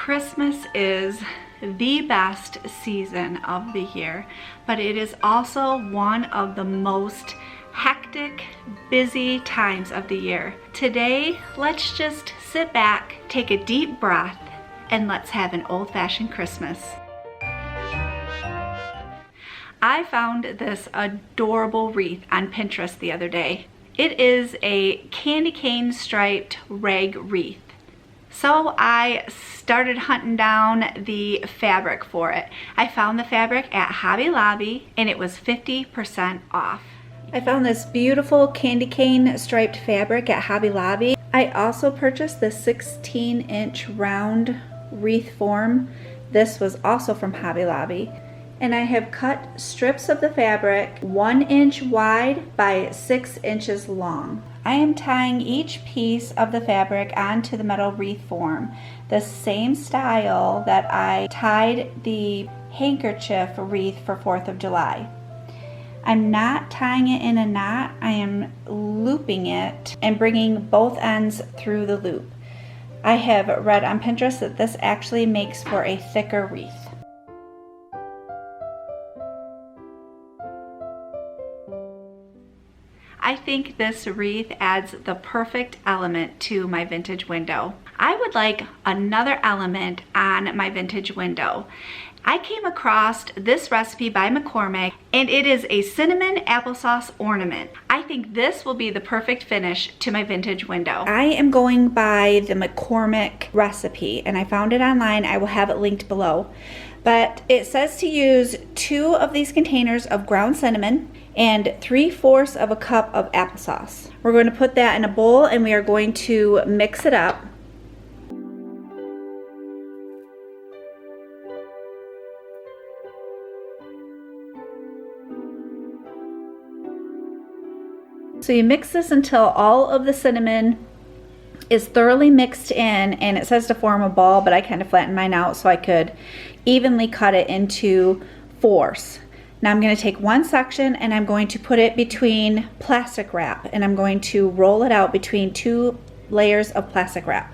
Christmas is the best season of the year, but it is also one of the most hectic, busy times of the year. Today, let's just sit back, take a deep breath, and let's have an old-fashioned Christmas. I found this adorable wreath on Pinterest the other day. It is a candy cane striped rag wreath. So I started hunting down the fabric for it. I found the fabric at Hobby Lobby and it was 50% off. I found this beautiful candy cane striped fabric at Hobby Lobby. I also purchased the 16-inch round wreath form. This was also from Hobby Lobby. And I have cut strips of the fabric 1 inch wide by 6 inches long. I am tying each piece of the fabric onto the metal wreath form, the same style that I tied the handkerchief wreath for 4th of July. I'm not tying it in a knot, I am looping it and bringing both ends through the loop. I have read on Pinterest that this actually makes for a thicker wreath. I think this wreath adds the perfect element to my vintage window. I would like another element on my vintage window. I came across this recipe by McCormick and it is a cinnamon applesauce ornament. I think this will be the perfect finish to my vintage window. I am going by the McCormick recipe and I found it online. I will have it linked below. But it says to use 2 of these containers of ground cinnamon and 3/4 of a cup of applesauce. We're going to put that in a bowl and we are going to mix it up. So you mix this until all of the cinnamon is thoroughly mixed in, and it says to form a ball, but I kind of flattened mine out so I could evenly cut it into 4s. Now I'm going to take one section and I'm going to put it between plastic wrap and I'm going to roll it out between 2 layers of plastic wrap.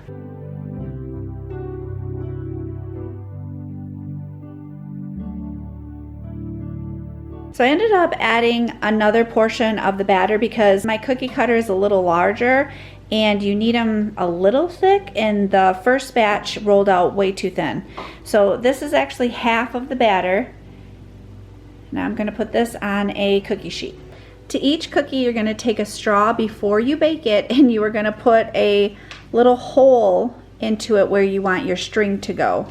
So I ended up adding another portion of the batter because my cookie cutter is a little larger and you need them a little thick, and the first batch rolled out way too thin. So this is actually half of the batter. Now I'm going to put this on a cookie sheet. To each cookie you're going to take a straw before you bake it and you are going to put a little hole into it where you want your string to go.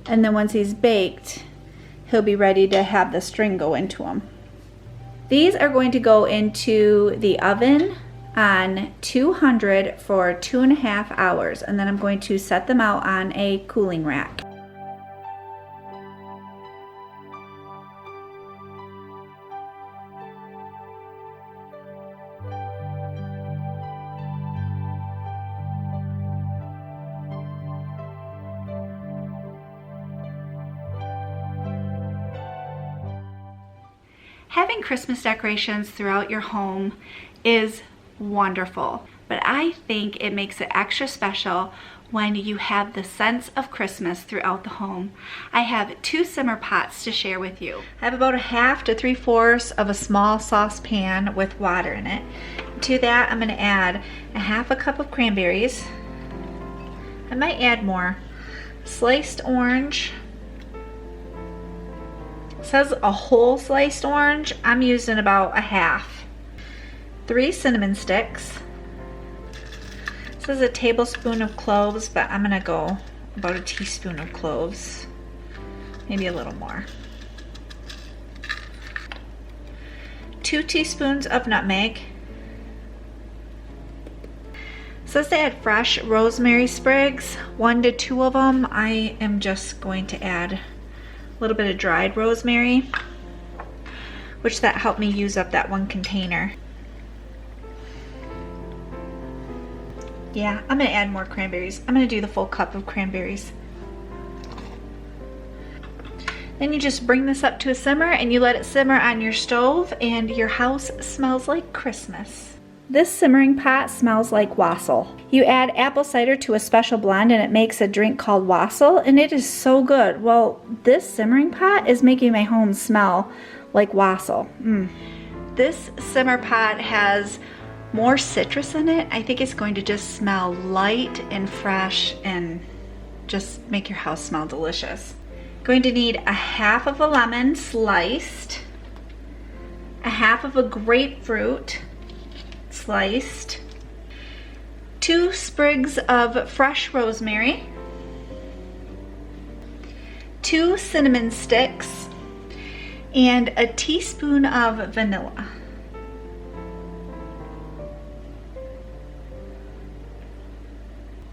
And then once he's baked, he'll be ready to have the string go into him. These are going to go into the oven on 200 for 2.5 hours, and then I'm going to set them out on a cooling rack. Having Christmas decorations throughout your home is wonderful, but I think it makes it extra special when you have the sense of Christmas throughout the home. I have 2 simmer pots to share with you. I have about 1/2 to 3/4 of a small saucepan with water in it. To that I'm going to add 1/2 cup of cranberries. I might add more. Sliced orange. It says a whole sliced orange. I'm using about 1/2. 3 cinnamon sticks. This is a tablespoon of cloves, but I'm gonna go about a teaspoon of cloves, maybe a little more. 2 teaspoons of nutmeg. It says to add fresh rosemary sprigs, 1 to 2 of them. I am just going to add a little bit of dried rosemary, which that helped me use up that 1 container. Yeah, I'm gonna add more cranberries. I'm gonna do the full cup of cranberries. Then you just bring this up to a simmer and you let it simmer on your stove and your house smells like Christmas. This simmering pot smells like wassail. You add apple cider to a special blend and it makes a drink called wassail, and it is so good. Well, this simmering pot is making my home smell like wassail. This simmer pot has more citrus in it. I think it's going to just smell light and fresh and just make your house smell delicious. Going to need a half of a lemon sliced, a half of a grapefruit sliced, 2 sprigs of fresh rosemary, 2 cinnamon sticks, and a teaspoon of vanilla.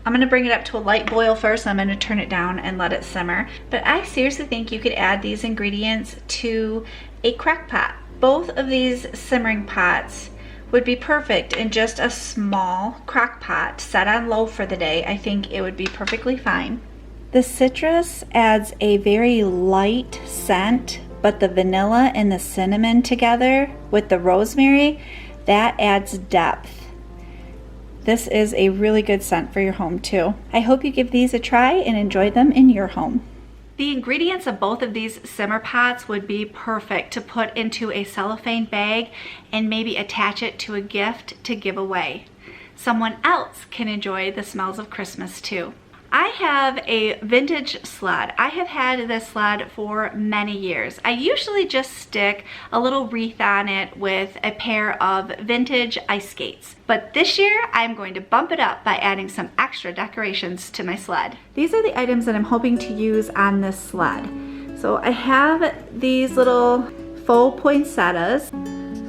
I'm gonna bring it up to a light boil first. I'm gonna turn it down and let it simmer. But I seriously think you could add these ingredients to a crock pot. Both of these simmering pots would be perfect in just a small crock pot set on low for the day. I think it would be perfectly fine. The citrus adds a very light scent, but the vanilla and the cinnamon together with the rosemary, that adds depth. This is a really good scent for your home too. I hope you give these a try and enjoy them in your home. The ingredients of both of these simmer pots would be perfect to put into a cellophane bag and maybe attach it to a gift to give away. Someone else can enjoy the smells of Christmas too. I have a vintage sled. I have had this sled for many years. I usually just stick a little wreath on it with a pair of vintage ice skates. But this year, I'm going to bump it up by adding some extra decorations to my sled. These are the items that I'm hoping to use on this sled. So I have these little faux poinsettias.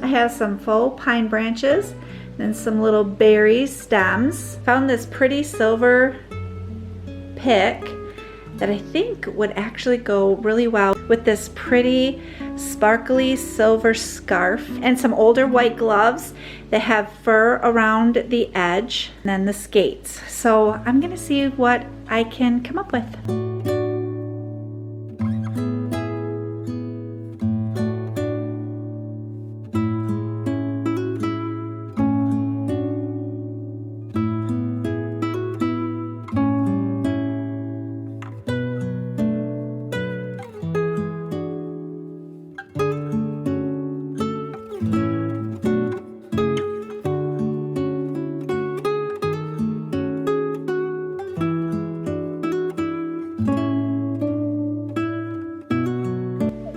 I have some faux pine branches, and some little berry stems. Found this pretty silver pick that I think would actually go really well with this pretty sparkly silver scarf, and some older white gloves that have fur around the edge, and then the skates. So I'm gonna see what I can come up with.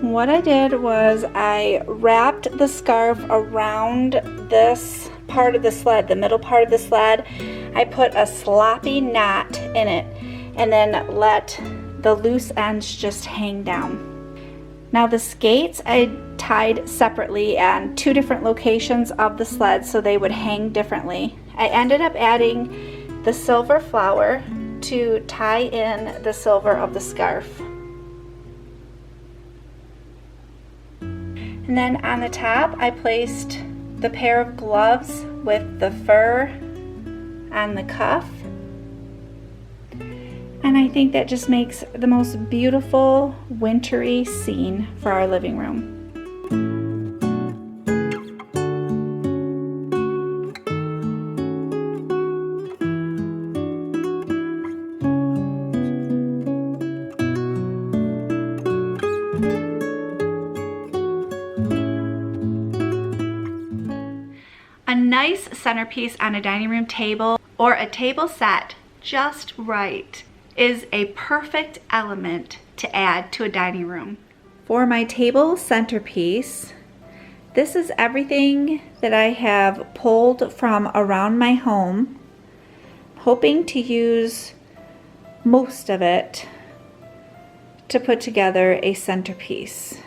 What I did was I wrapped the scarf around this part of the sled, the middle part of the sled. I put a sloppy knot in it and then let the loose ends just hang down. Now the skates I tied separately on 2 different locations of the sled so they would hang differently. I ended up adding the silver flower to tie in the silver of the scarf. And then on the top, I placed the pair of gloves with the fur on the cuff. And I think that just makes the most beautiful wintry scene for our living room. A nice centerpiece on a dining room table or a table set just right is a perfect element to add to a dining room. For my table centerpiece, this is everything that I have pulled from around my home, hoping to use most of it to put together a centerpiece.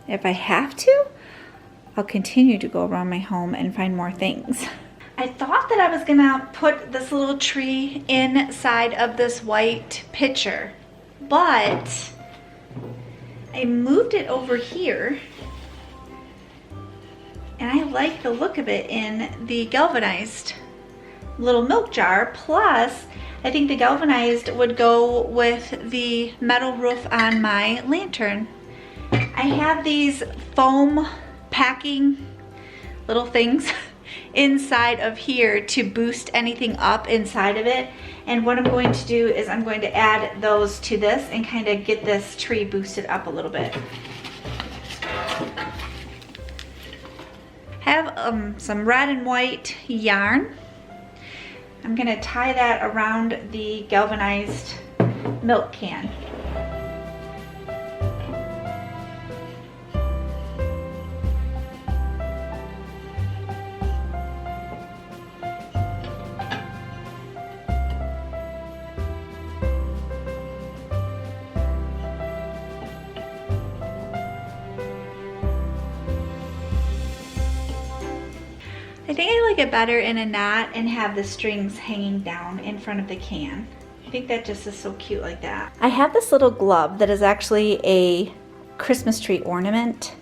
If I have to, I'll continue to go around my home and find more things. I thought that I was gonna put this little tree inside of this white pitcher, but I moved it over here and I like the look of it in the galvanized little milk jar. Plus, I think the galvanized would go with the metal roof on my lantern. I have these foam packing little things inside of here to boost anything up inside of it. And what I'm going to do is I'm going to add those to this and kind of get this tree boosted up a little bit. Have some red and white yarn. I'm gonna tie that around the galvanized milk can. I think I like it better in a knot and have the strings hanging down in front of the can. I think that just is so cute like that. I have this little glove that is actually a Christmas tree ornament.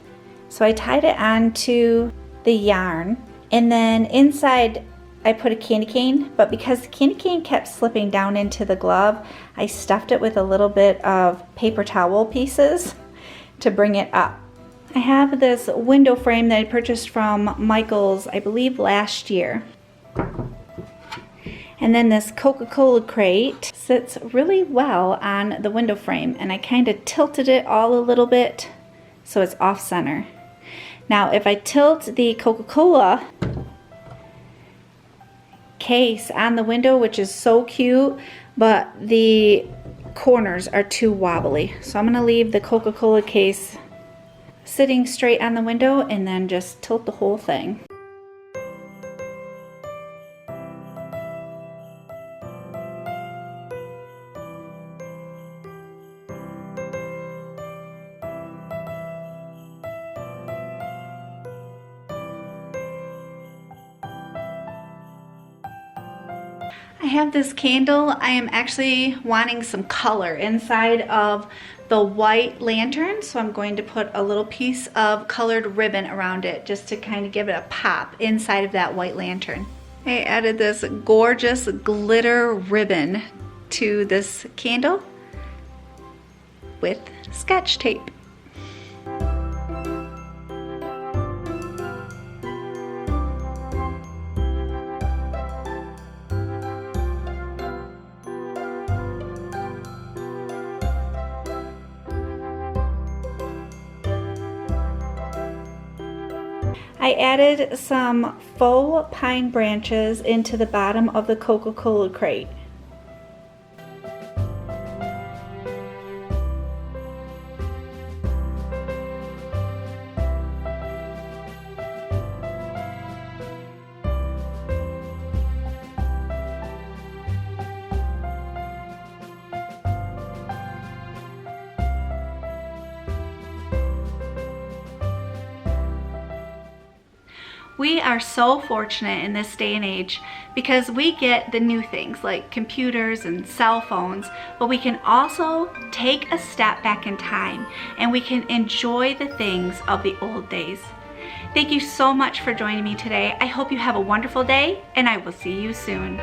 So I tied it onto the yarn, and then inside I put a candy cane, but because the candy cane kept slipping down into the glove, I stuffed it with a little bit of paper towel pieces to bring it up. I have this window frame that I purchased from Michael's, I believe last year. And then this Coca-Cola crate sits really well on the window frame, and I kind of tilted it all a little bit so it's off center. Now if I tilt the Coca-Cola case on the window, which is so cute, but the corners are too wobbly. So I'm gonna leave the Coca-Cola case sitting straight on the window and then just tilt the whole thing. I have this candle. I am actually wanting some color inside of the white lantern, so I'm going to put a little piece of colored ribbon around it just to kind of give it a pop inside of that white lantern. I added this gorgeous glitter ribbon to this candle with Scotch tape. I added some faux pine branches into the bottom of the Coca-Cola crate. We are so fortunate in this day and age because we get the new things like computers and cell phones, but we can also take a step back in time and we can enjoy the things of the old days. Thank you so much for joining me today. I hope you have a wonderful day, and I will see you soon.